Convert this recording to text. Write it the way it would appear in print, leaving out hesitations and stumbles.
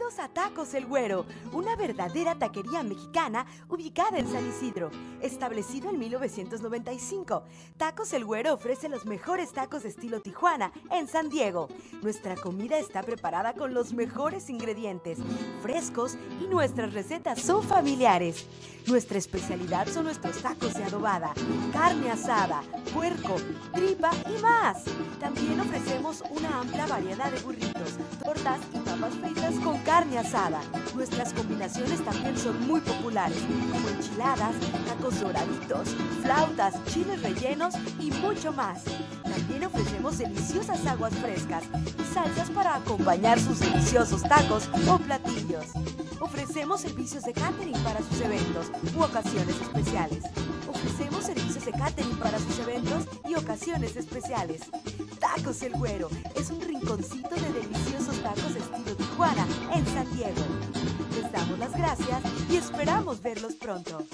Bienvenidos a Tacos El Güero, una verdadera taquería mexicana ubicada en San Isidro. Establecido en 1995, Tacos El Güero ofrece los mejores tacos de estilo Tijuana en San Diego. Nuestra comida está preparada con los mejores ingredientes, frescos, y nuestras recetas son familiares. Nuestra especialidad son nuestros tacos de adobada, carne asada, puerco, tripa y más. También ofrecemos una amplia variedad de burritos, tortas y papas fritas con carne asada. Nuestras combinaciones también son muy populares, como enchiladas, tacos doraditos, flautas, chiles rellenos y mucho más. También ofrecemos deliciosas aguas frescas y salsas para acompañar sus deliciosos tacos o platillos. Ofrecemos servicios de catering para sus eventos u ocasiones especiales. Ofrecemos servicios de catering para sus eventos y ocasiones especiales. Tacos El Güero es un rinconcito de deliciosos tacos estilo Tijuana en San Diego. Les damos las gracias y esperamos verlos pronto.